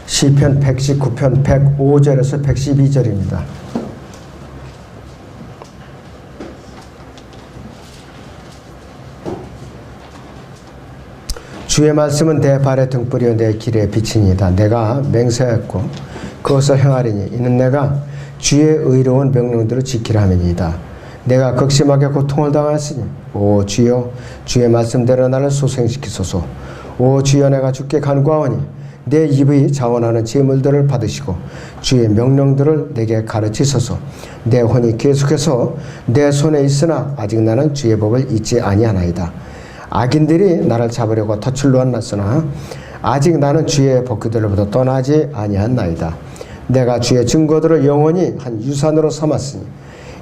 시편 119편 105절에서 112절입니다. 주의 말씀은 내 발의 등불이요 내 길의 빛이니이다. 내가 맹세하였고 그것을 행하리니 이는 내가 주의 의로운 명령들을 지키려 함이니이다. 내가 극심하게 고통을 당하였으니 오 주여 주의 말씀대로 나를 소생시키소서. 오 주여 내가 주께 간구하오니 내 입의 자원하는 제물들을 받으시고 주의 명령들을 내게 가르치소서. 내 혼이 계속해서 내 손에 있으나 아직 나는 주의 법을 잊지 아니하나이다. 악인들이 나를 잡으려고 덫을 놓았으나 아직 나는 주의 법규들로부터 떠나지 아니하나이다. 내가 주의 증거들을 영원히 한 유산으로 삼았으니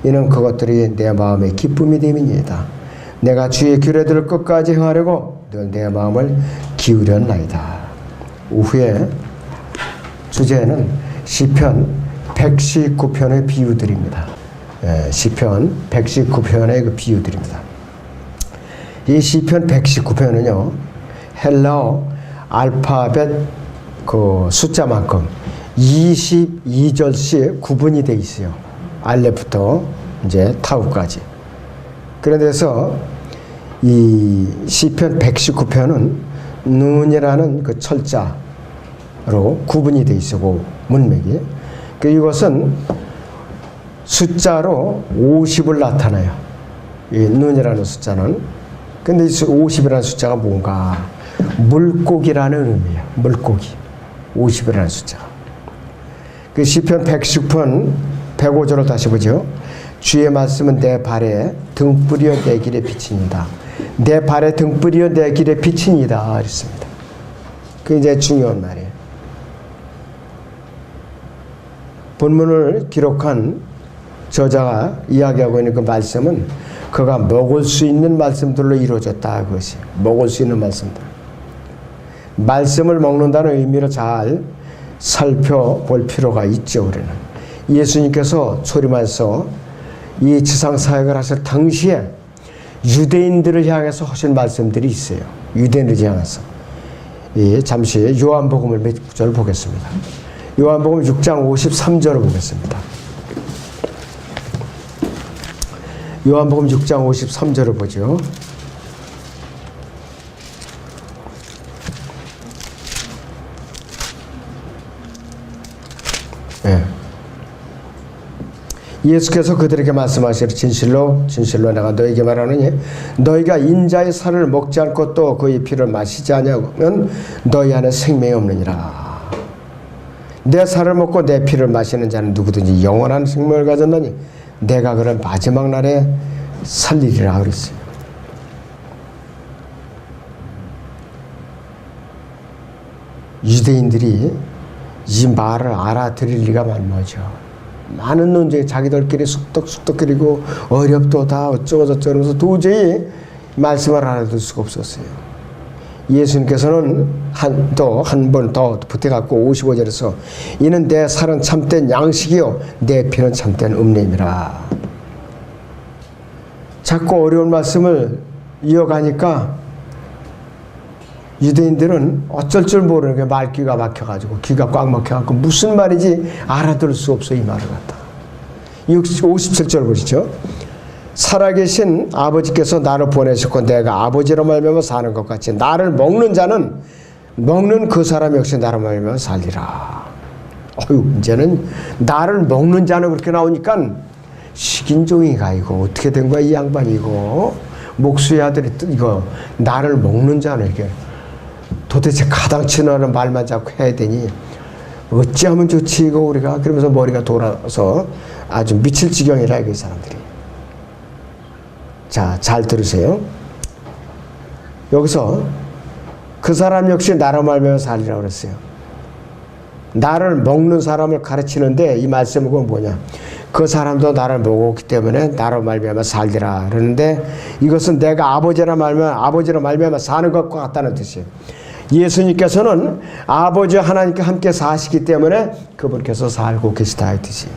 이는 그것들이 내 마음의 기쁨이 됨이니이다. 내가 주의 규례들을 끝까지 행하려고 늘 내 마음을 기울였나이다. 오후에 주제는 시편 119편의 비유들입니다. 시편 119편의 그 비유들입니다. 이 시편 119편은요, 헬라어 알파벳 그 숫자만큼 22절씩 구분이 되어 있어요. 알렙부터 이제 타우까지. 그래서 이 시편 119편은 눈이라는 그 철자로 구분이 되어 있고 문맥이. 이것은 숫자로 50을 나타내요. 이 눈이라는 숫자는. 근데 이 50이라는 숫자가 뭔가? 물고기라는 의미예요. 물고기. 50이라는 숫자. 그 시편 110편 105절을 다시 보죠. 주의 말씀은 내 발에 등불이여 내 길의 빛이니이다. 내 발에 등불이여 내 길의 빛이니이다. 그랬습니다. 그게 이제 중요한 말이에요. 본문을 기록한 저자가 이야기하고 있는 그 말씀은 그가 먹을 수 있는 말씀들로 이루어졌다. 그것이 먹을 수 있는 말씀들. 말씀을 먹는다는 의미를 잘 살펴볼 필요가 있죠. 우리는 예수님께서 초림하셔서 이 지상 사역을 하실 당시에 유대인들을 향해서 하신 말씀들이 있어요. 유대인들을 향해서. 잠시 요한복음을 몇 구절 보겠습니다. 요한복음 6장 53절을 보겠습니다. 요한복음 6장 53절을 보죠. 네. 예수께서 그들에게 말씀하시기를 진실로 진실로 내가 너에게 말하노니 너희가 인자의 살을 먹지 않고 또 그의 피를 마시지 아니하면 너희 안에 생명이 없느니라. 내 살을 먹고 내 피를 마시는 자는 누구든지 영원한 생명을 가졌나니 내가 그를 마지막 날에 살리리라 그랬어요. 유대인들이 이 말을 알아들을 리가 만무하죠. 많은 논쟁이 자기들끼리 쑥덕쑥덕거리고 어렵도다 어쩌고 저쩌고 하면서 도저히 말씀을 알아들을 수가 없었어요. 예수님께서는 또 한 번 더 보태갖고 55절에서 이는 내 살은 참된 양식이요 내 피는 참된 음료임이라. 자꾸 어려운 말씀을 이어가니까 유대인들은 어쩔 줄 모르는 게 말귀가 막혀가지고 귀가 꽉 막혀갖고 무슨 말인지 알아들을 수 없어. 이 말을 갖다 57절 보시죠. 살아계신 아버지께서 나를 보내셨고 내가 아버지로 말미암아 사는 것 같이 나를 먹는 자는 먹는 그 사람 역시 나로 말미암아 살리라. 이제는 나를 먹는 자는 그렇게 나오니까 식인종이가 이거 어떻게 된 거야 이 양반이 이거 목수의 아들이 이거 나를 먹는 자는 이게 도대체 가당치는 말만 자꾸 해야 되니 어찌하면 좋지 이거 우리가. 그러면서 머리가 돌아서 아주 미칠 지경이라 이 사람들이. 자, 잘 들으세요. 여기서 그 사람 역시 나로 말미암아 살리라고 그랬어요. 나를 먹는 사람을 가르치는데 이 말씀은 뭐냐? 그 사람도 나를 먹었기 때문에 나로 말미암아 살리라 그러는데 이것은 내가 아버지로 말미암아 사는 것과 같다는 뜻이에요. 예수님께서는 아버지 하나님께 함께 사시기 때문에 그분께서 살고 계시다 이 뜻이에요.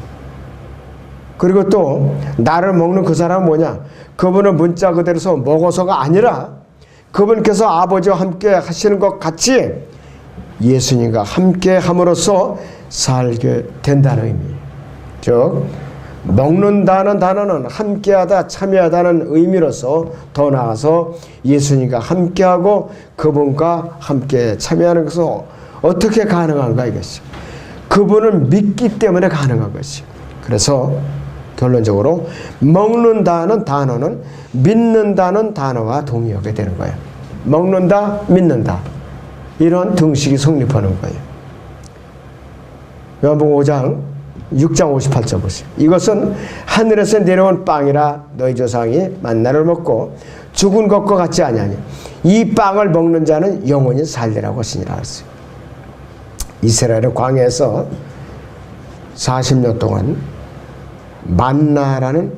그리고 또 나를 먹는 그 사람은 뭐냐? 그분은 문자 그대로서 먹어서가 아니라 그분께서 아버지와 함께 하시는 것 같이 예수님과 함께 함으로써 살게 된다는 의미. 즉 먹는다는 단어는 함께하다, 참여하다는 의미로서 더 나아가서 예수님과 함께하고 그분과 함께 참여하는 것은 어떻게 가능한가 이것이. 그분을 믿기 때문에 가능한 것이. 그래서 결론적으로 먹는다는 단어는 믿는다는 단어와 동의하게 되는 거예요. 먹는다, 믿는다. 이런 등식이 성립하는 거예요. 요한복음 5장 6장 58절 보세요. 이것은 하늘에서 내려온 빵이라 너희 조상이 만나를 먹고 죽은 것과 같지 아니하니 이 빵을 먹는 자는 영원히 살리라고 하시니라 했어요. 이스라엘은 광야에서 40년 동안 만나라는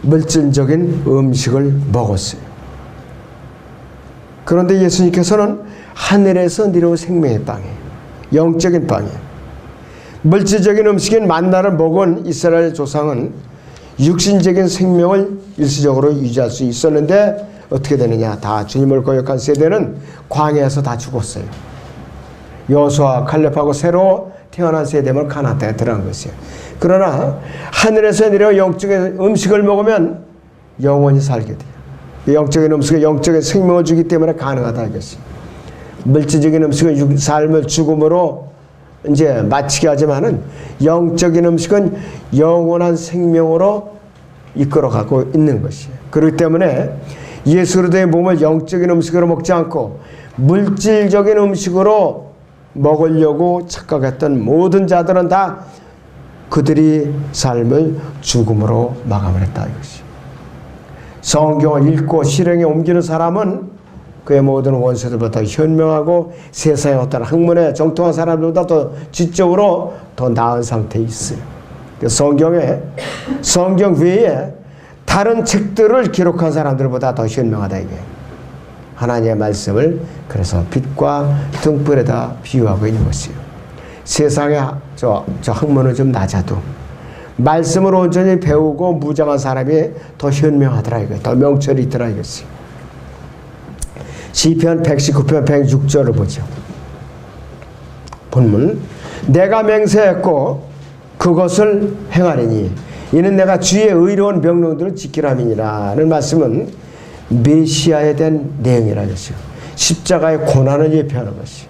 물질적인 음식을 먹었어요. 그런데 예수님께서는 하늘에서 내려온 생명의 빵이에요. 영적인 빵이에요. 물질적인 음식인 만나를 먹은 이스라엘 조상은 육신적인 생명을 일시적으로 유지할 수 있었는데 어떻게 되느냐. 다 주님을 거역한 세대는 광야에서 다 죽었어요. 여호수아 칼렙하고 새로 태어난 세대만 가나안 땅에 들어간 것이에요. 그러나 하늘에서 내려온 영적인 음식을 먹으면 영원히 살게 돼요. 영적인 음식은 영적인 생명을 주기 때문에 가능하다 이것이. 물질적인 음식은 삶을 죽음으로 이제 마치게 하지만은 영적인 음식은 영원한 생명으로 이끌어가고 있는 것이에요. 그렇기 때문에 예수 그리스도의 몸을 영적인 음식으로 먹지 않고 물질적인 음식으로 먹으려고 착각했던 모든 자들은 다 그들이 삶을 죽음으로 마감을 했다 이것이. 성경을 읽고 실행에 옮기는 사람은 그의 모든 원수들보다 현명하고 세상의 어떤 학문에 정통한 사람들보다 더 지적으로 더 나은 상태에 있어요. 성경 외에 다른 책들을 기록한 사람들보다 더 현명하다 이게. 하나님의 말씀을 그래서 빛과 등불에다 비유하고 있는 것이에요. 세상의 저 학문은 좀 낮아도 말씀을 온전히 배우고 무장한 사람이 더 현명하더라 이거예요. 더 명철이 있더라 이것이. 시편 119편 106절을 보죠. 본문 내가 맹세했고 그것을 행하리니 이는 내가 주의 의로운 명령들을 지키라민이라는 말씀은 메시아에 대한 내용이라 것이요. 십자가의 고난을 예표하는 것이요.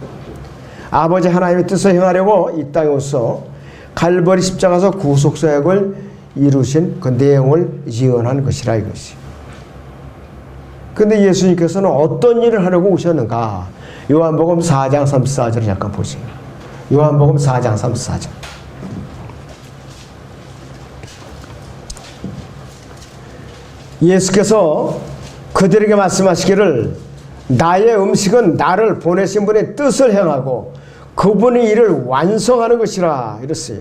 아버지 하나님의 뜻을 행하려고 이 땅에 오서 갈보리 십자가에서 구속사역을 이루신 그 내용을 예언한 것이라 이것이. 근데 예수님께서는 어떤 일을 하려고 오셨는가? 요한복음 4장 34절을 잠깐 보세요. 요한복음 4장 34절. 예수께서 그들에게 말씀하시기를 나의 음식은 나를 보내신 분의 뜻을 행하고 그분의 일을 완성하는 것이라 이랬어요.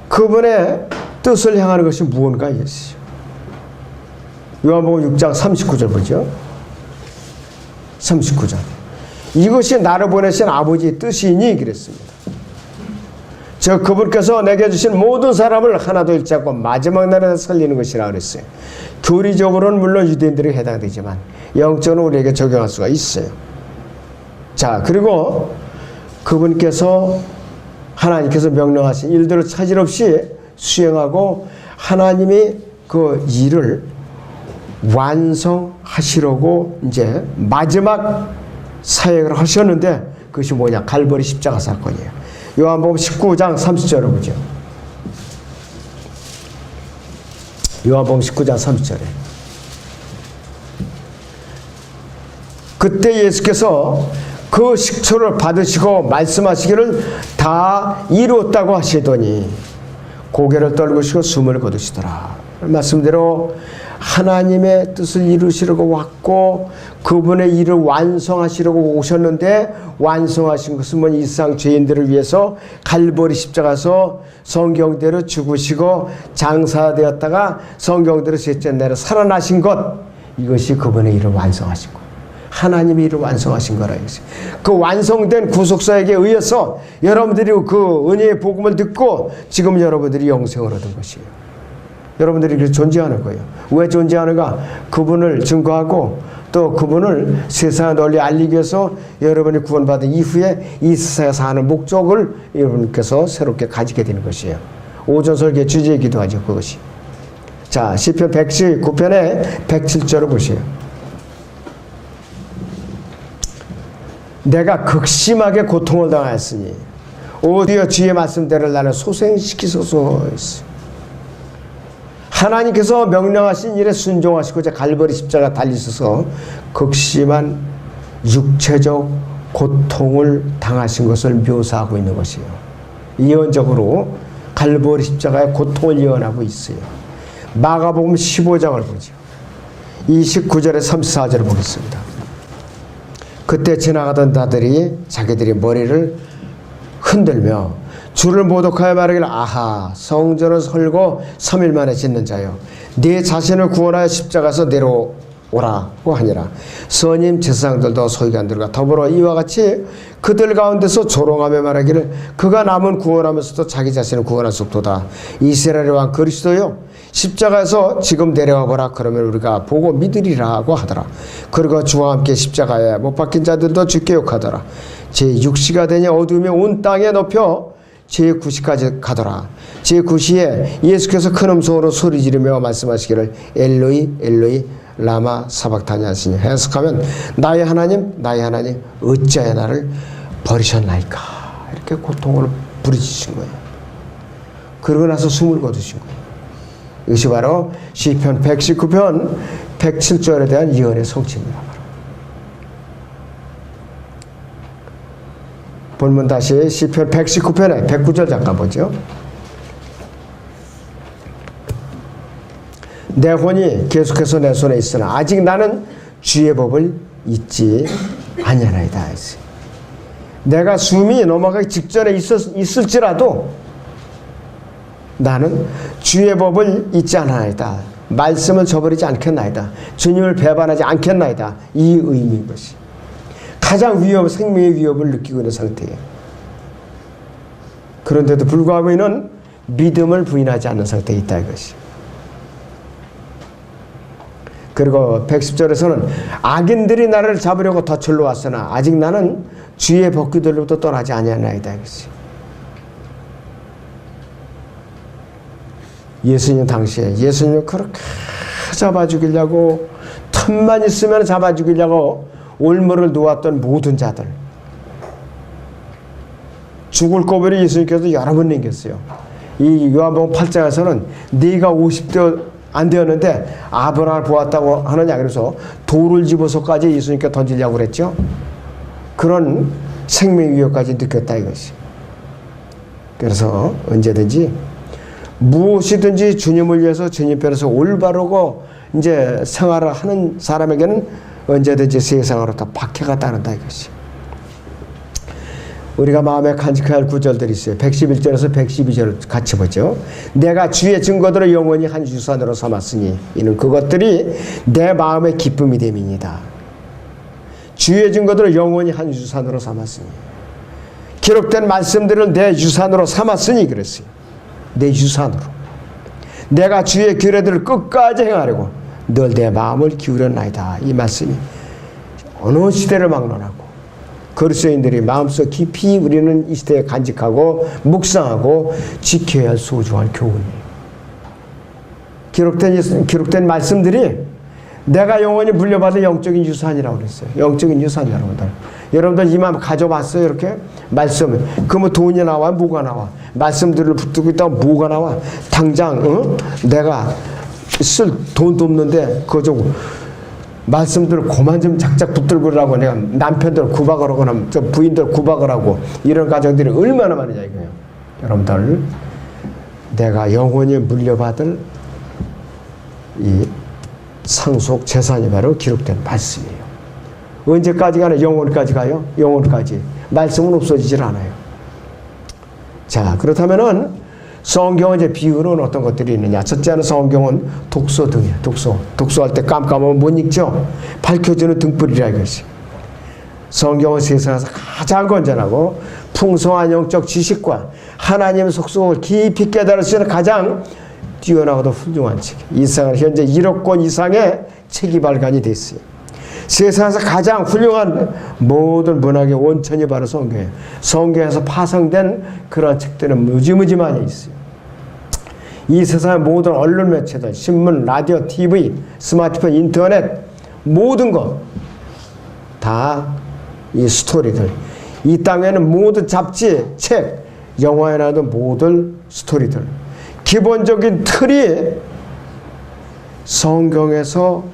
그분의 뜻을 행하는 것이 무언가 이랬어요. 요한복음 6장 39절 보죠. 39절. 이것이 나를 보내신 아버지의 뜻이니 그랬습니다. 저 그분께서 내게 주신 모든 사람을 하나도 잃지 않고 마지막 날에 살리는 것이라 그랬어요. 교리적으로는 물론 유대인들에게 해당되지만 영적으로 우리에게 적용할 수가 있어요. 자, 그리고 그분께서 하나님께서 명령하신 일들을 차질 없이 수행하고 하나님이 그 일을 완성하시려고 이제 마지막 사역을 하셨는데 그것이 뭐냐? 갈보리 십자가 사건이에요. 요한복음 19장 30절을 보죠. 요한복음 19장 30절에 그때 예수께서 그 식초를 받으시고 말씀하시기를 다 이루었다고 하시더니 고개를 떨구시고 숨을 거두시더라. 말씀대로 하나님의 뜻을 이루시려고 왔고 그분의 일을 완성하시려고 오셨는데 완성하신 것은 뭐냐? 이상 죄인들을 위해서 갈보리 십자가에서 성경대로 죽으시고 장사되었다가 성경대로 셋째 날에 살아나신 것, 이것이 그분의 일을 완성하신 것, 하나님의 일을 완성하신 거라 이것이. 그 완성된 구속사에게 의해서 여러분들이 그 은혜의 복음을 듣고 지금 여러분들이 영생을 얻은 것이에요. 여러분들이 그래서 존재하는 거예요. 왜 존재하는가? 그분을 증거하고 또 그분을 세상에 널리 알리기 위해서 여러분이 구원받은 이후에 이 세상에 사는 목적을 여러분께서 새롭게 가지게 되는 것이에요. 오전 설계 주제이기도 하죠. 그것이. 자, 시편 119편의 107절을 보세요. 내가 극심하게 고통을 당하였으니 오히려 주의 말씀대로 나를 소생시키소서 했어요. 하나님께서 명령하신 일에 순종하시고자 갈보리 십자가 달리셔서 극심한 육체적 고통을 당하신 것을 묘사하고 있는 것이에요. 예언적으로 갈보리 십자가의 고통을 예언하고 있어요. 마가복음 15장을 보죠. 29절에 34절을 보겠습니다. 그때 지나가던 자들이 자기들이 머리를 흔들며 주를 모독하여 말하기를 아하 성전을 설고 3일 만에 짓는 자여 네 자신을 구원하여 십자가에서 내려오라고 하니라. 선임 제사장들도 서기관들과 더불어 이와 같이 그들 가운데서 조롱하며 말하기를 그가 남은 구원하면서도 자기 자신을 구원할 수 없도다. 이스라엘의 왕 그리스도여 십자가에서 지금 내려와 보라. 그러면 우리가 보고 믿으리라고 하더라. 그리고 주와 함께 십자가에 못 박힌 자들도 주께 욕하더라. 제6시가 되니 어두움이 온 땅에 높여 제9시까지 가더라. 제9시에 예수께서 큰 음성으로 소리 지르며 말씀하시기를 엘로이 엘로이 라마 사박타니 하시니 해석하면 나의 하나님 어찌하여 나를 버리셨나이까. 이렇게 고통을 부르짖으신 거예요. 그러고 나서 숨을 거두신 거예요. 이것이 바로 시편 119편 107절에 대한 예언의 성취입니다. 본문 다시 시편 119편에 109절 잠깐 보죠. 내 혼이 계속해서 내 손에 있으나 아직 나는 주의 법을 잊지 아니하나이다. 내가 숨이 넘어가기 직전에 있을지라도 나는 주의 법을 잊지 않아나이다. 말씀을 저버리지 않겠나이다. 주님을 배반하지 않겠나이다. 이 의미인 것이. 가장 생명의 위협을 느끼고 있는 상태예요. 그런데도 불구하고 이는 믿음을 부인하지 않는 상태에 있다 이것이. 그리고 110절에서는 악인들이 나를 잡으려고 덫을로 왔으나 아직 나는 주의 법궤들로부터 떠나지 아니하나이다 이것이. 예수님 당시에 예수님을 그렇게 잡아 죽이려고 틈만 있으면 잡아 죽이려고 올무를 놓았던 모든 자들, 죽을 고비를 예수님께서 여러 번 남겼어요. 이 요한복음 8장에서는 네가 50대 안 되었는데 아브라함을 보았다고 하느냐 그래서 돌을 집어서까지 예수님께 던지려고 그랬죠. 그런 생명 위협까지 느꼈다 이것이. 그래서 언제든지 무엇이든지 주님을 위해서 주님 편에서 올바르고 이제 생활을 하는 사람에게는 언제든지 세상으로부터 박해가 따른다 이것이. 우리가 마음에 간직해야 할 구절들이 있어요. 111절에서 112절을 같이 보죠. 내가 주의 증거들을 영원히 한 유산으로 삼았으니 이는 그것들이 내 마음의 기쁨이 됨이니이다. 주의 증거들을 영원히 한 유산으로 삼았으니 기록된 말씀들을 내 유산으로 삼았으니 그랬어요. 내 유산으로. 내가 주의 규례들을 끝까지 행하려고 늘 내 마음을 기울였나이다. 이 말씀이 어느 시대를 막론하고 그리스도인들이 마음속 깊이 우리는 이 시대에 간직하고 묵상하고 지켜야 할 소중한 교훈이에요. 기록된 말씀들이 내가 영원히 물려받은 영적인 유산이라고 그랬어요. 영적인 유산 여러분들. 여러분들 이만 가져봤어요 이렇게? 말씀. 그러면 돈이 나와 뭐가 나와? 말씀들을 붙들고 있다가 뭐가 나와? 당장 내가 쓸 돈도 없는데 그거 좀 말씀들을 그만 좀 작작 붙들고라고 내가 남편들 구박을 하거나 부인들 구박을 하고 이런 가정들이 얼마나 많으냐 이거예요. 여러분들 내가 영원히 물려받을 이 상속 재산이 바로 기록된 말씀이에요. 언제까지 가나? 영원까지 가요. 영원까지. 말씀은 없어지질 않아요. 자, 그렇다면은 성경은 이제 비유는 어떤 것들이 있느냐. 첫째는 성경은 독서 등이에요. 독서할 때 깜깜하면 못 읽죠. 밝혀주는 등불이라 이것이. 성경은 세상에서 가장 건전하고 풍성한 영적 지식과 하나님의 속성을 깊이 깨달을 수 있는 가장 뛰어나고도 훌륭한 책. 이 세상은 현재 1억 권 이상의 책이 발간이 됐어요. 세상에서 가장 훌륭한 모든 문학의 원천이 바로 성경이에요. 성경에서 파생된 그런 책들은 무지무지 많이 있어요. 이 세상의 모든 언론 매체들, 신문, 라디오, TV, 스마트폰, 인터넷, 모든 것 다 이 스토리들. 이 땅에는 모든 잡지, 책, 영화에 나오는 모든 스토리들. 기본적인 틀이 성경에서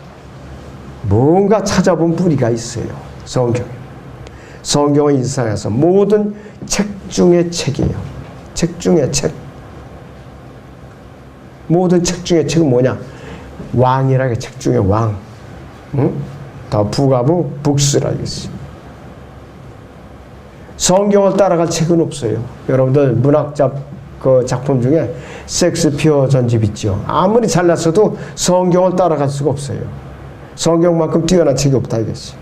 뭔가 찾아본 뿌리가 있어요. 성경은 이 세상에서 모든 책 중의 책이에요. 책 중의 책. 모든 책 중의 책은 뭐냐? 왕이라게 책 중에 왕. 응? 더 북하부 북스라고 있어요. 성경을 따라갈 책은 없어요. 여러분들 문학자 그 작품 중에 셰익스피어 전집 있죠. 아무리 잘났어도 성경을 따라갈 수가 없어요. 성경만큼 뛰어난 책이 없다 이거지.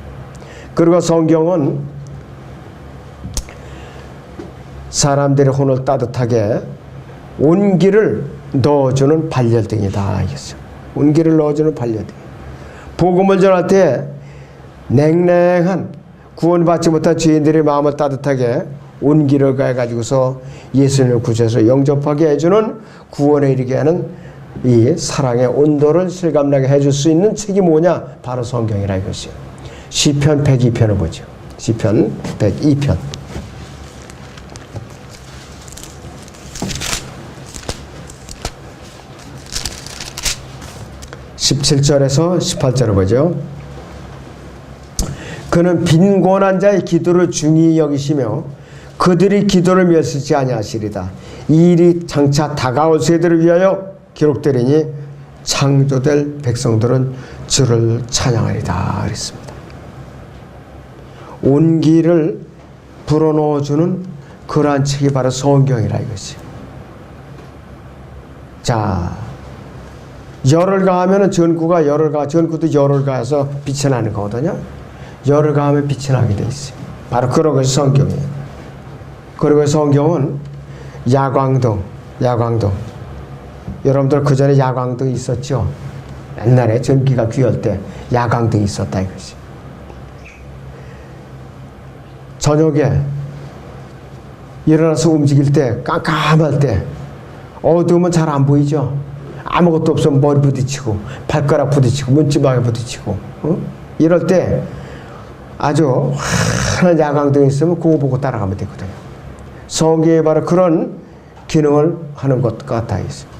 그리고 성경은 사람들의 혼을 따뜻하게 온기를 넣어주는 반려등이다 이거죠. 온기를 넣어주는 반려등. 복음을 전할 때 냉랭한 구원받지 못한 죄인들의 마음을 따뜻하게 온기를 가해가지고서 예수님을 구주해서 영접하게 해주는 구원에 이르게 하는 이 사랑의 온도를 실감나게 해줄 수 있는 책이 뭐냐? 바로 성경이라 이것이요. 시편 102편을 보죠. 시편 102편. 17절에서 18절을 보죠. 그는 빈곤한 자의 기도를 중히 여기시며 그들이 기도를 멸시지 아니하시리다. 이 일이 장차 다가올 세대를 위하여 기록되리니 창조될 백성들은 주를 찬양하리다 그랬습니다. 온기를 불어넣어주는 그러한 책이 바로 성경이라 이것이. 자, 열을 가하면 전구도 열을 가해서 빛이 나는 거거든요. 열을 가하면 빛이 나게 돼 있어요. 바로 그런 것이 성경이에요. 그리고 성경은 야광등. 여러분들 그 전에 야광등 있었죠? 옛날에 전기가 귀할 때 야광등이 있었다 이것이. 저녁에 일어나서 움직일 때 깜깜할 때 어두우면 잘 안 보이죠? 아무것도 없으면 머리 부딪히고 발가락 부딪히고 문지방에 부딪히고 이럴 때 아주 환한 야광등이 있으면 그거 보고 따라가면 되거든요. 성경에 바로 그런 기능을 하는 것 같아 있어요.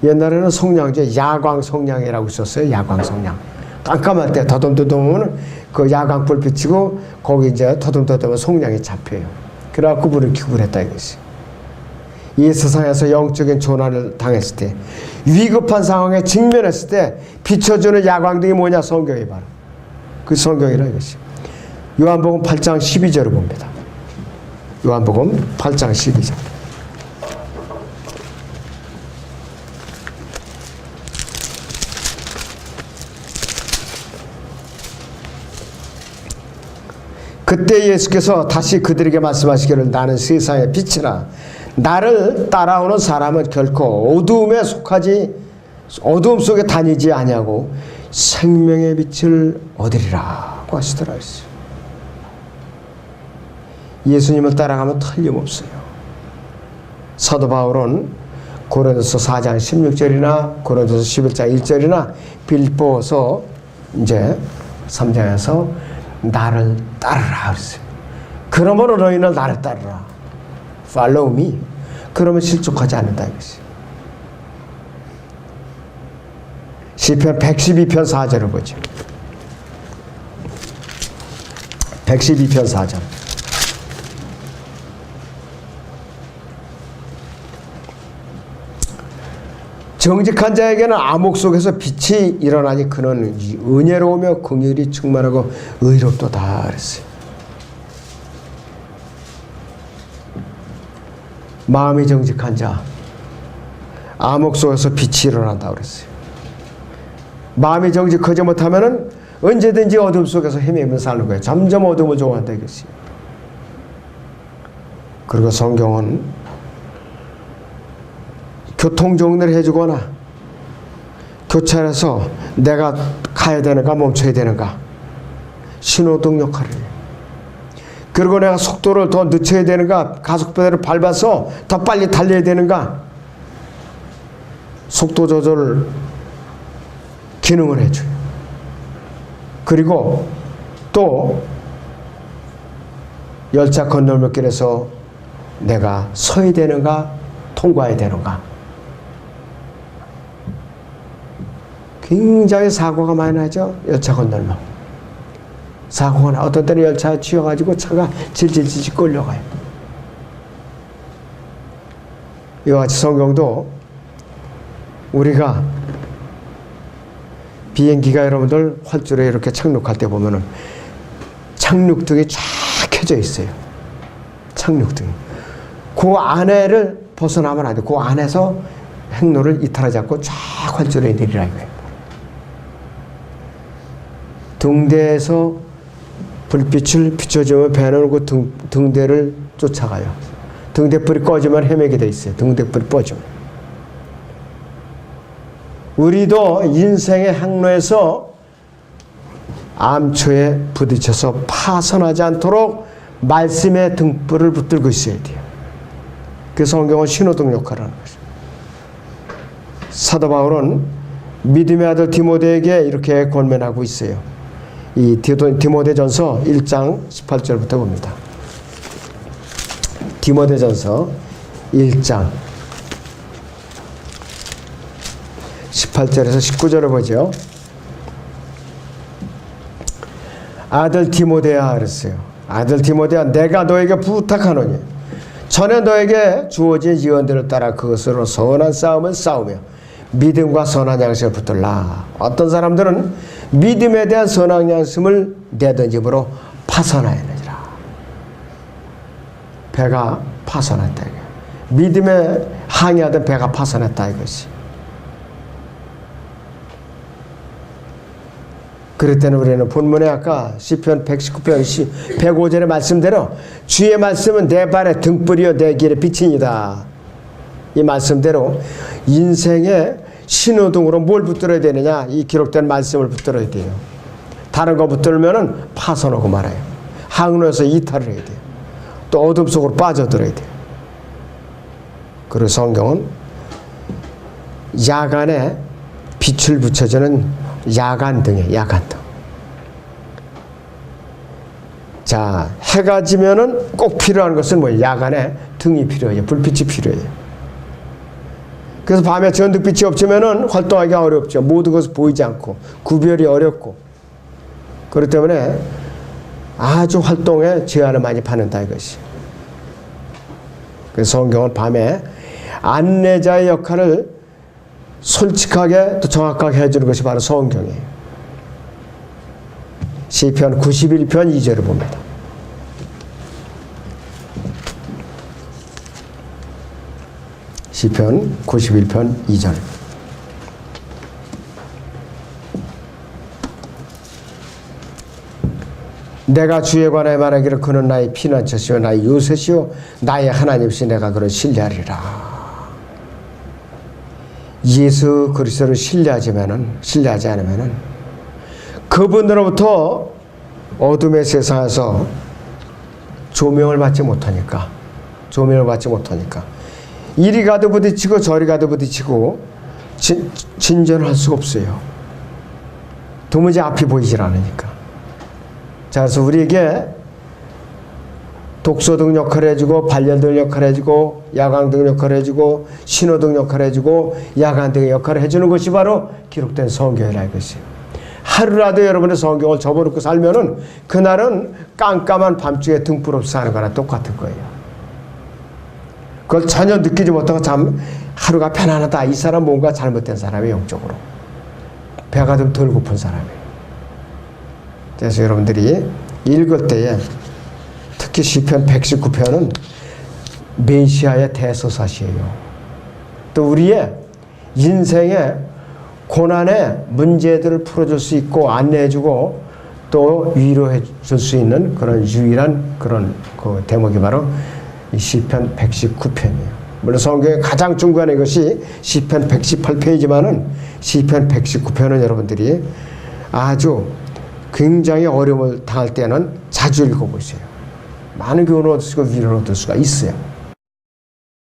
옛날에는 성냥제 야광 성냥이라고 있었어요. 야광 성냥. 깜깜할 때 더듬더듬하면 그 야광불 비치고 거기 이제 더듬더듬하면 성냥이 잡혀요. 그래갖고 불을 켜고 그랬다 이것이. 이 세상에서 영적인 조난을 당했을 때 위급한 상황에 직면했을 때 비춰주는 야광등이 뭐냐? 성경이 바로 그 성경이라 이것이. 요한복음 8장 12절을 봅니다. 요한복음 8장 12절. 그때 예수께서 다시 그들에게 말씀하시기를 나는 세상의 빛이라. 나를 따라오는 사람은 결코 어두움 속에 다니지 아니하고 생명의 빛을 얻으리라고 하시더라 했어요. 예수님을 따라가면 틀림없어요. 사도 바울은 고린도서 4장 16절이나 고린도서 11장 1절이나 빌립보서 이제 3장에서 나를 따르라 그랬어요. 그러므로 너희는 나를 따르라. Follow me. 그러면 실족하지 않는다 이것이. 시편 112편 4절을 보죠. 112편 4절. 정직한 자에게는 암흑 속에서 빛이 일어나니 그는 은혜로우며 긍휼이 충만하고 의롭도다 그랬어요. 마음이 정직한 자, 암흑 속에서 빛이 일어난다 그랬어요. 마음이 정직하지 못하면은 언제든지 어둠 속에서 헤매면 사는 거예요. 점점 어둠을 좋아한다 이것이. 그리고 성경은 교통 정리를 해주거나 교차해서 내가 가야 되는가 멈춰야 되는가 신호등 역할을 해요. 그리고 내가 속도를 더 늦춰야 되는가, 가속페달을 밟아서 더 빨리 달려야 되는가, 속도 조절 기능을 해줘요. 그리고 또 열차 건널목길에서 내가 서야 되는가, 통과해야 되는가. 굉장히 사고가 많이 나죠. 열차 건널목. 사고가 나. 어떤 때는 열차에 치여가지고 차가 질질질질 끌려가요. 이와 같이 성경도 우리가 비행기가 여러분들 활주로에 이렇게 착륙할 때 보면은 착륙등이 쫙 켜져 있어요. 착륙등이. 그 안에를 벗어나면 안 돼. 그 안에서 행로를 이탈하지 않고 쫙 활주로에 내리라 이거예요. 등대에서 불빛을 비춰주면 배는 그 등대를 쫓아가요. 등대불이 꺼지면 헤매게 돼 있어요. 등대불이 꺼지면. 우리도 인생의 항로에서 암초에 부딪혀서 파손하지 않도록 말씀의 등불을 붙들고 있어야 돼요. 그 성경은 신호등 역할을 하는 거죠. 사도 바울은 믿음의 아들 디모데에게 이렇게 권면하고 있어요. 이 디모데전서 1장 18절부터 봅니다. 디모데전서 1장 18절에서 19절을 보죠. 아들 디모데야 그랬어요. 아들 디모데야, 내가 너에게 부탁하노니 전에 너에게 주어진 예언들을 따라 그것으로 선한 싸움을 싸우며 믿음과 선한 양심을 붙들라. 어떤 사람들은 믿음에 대한 선한 양심을 내던 집으로 파손하였느니라. 배가 파손했다. 믿음에 항의하던 배가 파손했다 이것이. 그럴 때는 우리는 본문에 아까 시편 119편 105절의 말씀대로 주의 말씀은 내 발의 등불이요 내 길의 빛이니이다. 이 말씀대로 인생의 신호등으로 뭘 붙들어야 되느냐, 이 기록된 말씀을 붙들어야 돼요. 다른 거 붙들면은 파손하고 말아요. 항로에서 이탈을 해야 돼요. 또 어둠 속으로 빠져들어야 돼요. 그리고 성경은 야간에 빛을 붙여주는 야간등이에요. 야간등. 자, 해가 지면은 꼭 필요한 것은 뭐예요? 야간에 등이 필요해요. 불빛이 필요해요. 그래서 밤에 전등빛이 없으면은 활동하기가 어렵죠. 모든 것이 보이지 않고 구별이 어렵고. 그렇기 때문에 아주 활동에 제한을 많이 받는다 이것이. 그래서 성경은 밤에 안내자의 역할을 솔직하게 또 정확하게 해주는 것이 바로 성경이에요. 시편 91편 2절을 봅니다. 시편 91편 2절. 내가 주에 관하여 말하기를 그는 나의 피난처시요 나의 요새시요 나의 하나님이시 내가 그를 신뢰하리라. 예수 그리스도를 신뢰하지 않으면은 그분으로부터 어둠의 세상에서 조명을 받지 못하니까 이리 가도 부딪히고 저리 가도 부딪히고 진전할 수가 없어요. 도무지 앞이 보이질 않으니까. 자, 그래서 우리에게 독소등 역할을 해주고 발열등 역할을 해주고 야광등 역할을 해주고 신호등 역할을 해주고 야간등의 역할을 해주는 것이 바로 기록된 성경이라 이것이에요. 하루라도 여러분의 성경을 접어놓고 살면은 그날은 깜깜한 밤중에 등불 없이 사는 거나 똑같은 거예요. 그걸 전혀 느끼지 못하고 참 하루가 편안하다. 이 사람 뭔가 잘못된 사람이에요. 영적으로. 배가 좀 덜 고픈 사람이에요. 그래서 여러분들이 읽을 때에 특히 시편 119편은 메시아의 대서사시예요. 또 우리의 인생의 고난의 문제들을 풀어줄 수 있고 안내해주고 또 위로해 줄 수 있는 그런 유일한 그런 그 대목이 바로 이 시편 119편이에요. 물론 성경의 가장 중간에 것이 시편 118편이지만은 시편 119편은 여러분들이 아주 굉장히 어려움을 당할 때는 자주 읽어보세요. 많은 교훈을 얻을 수 있고 위로를 얻을 수가 있어요.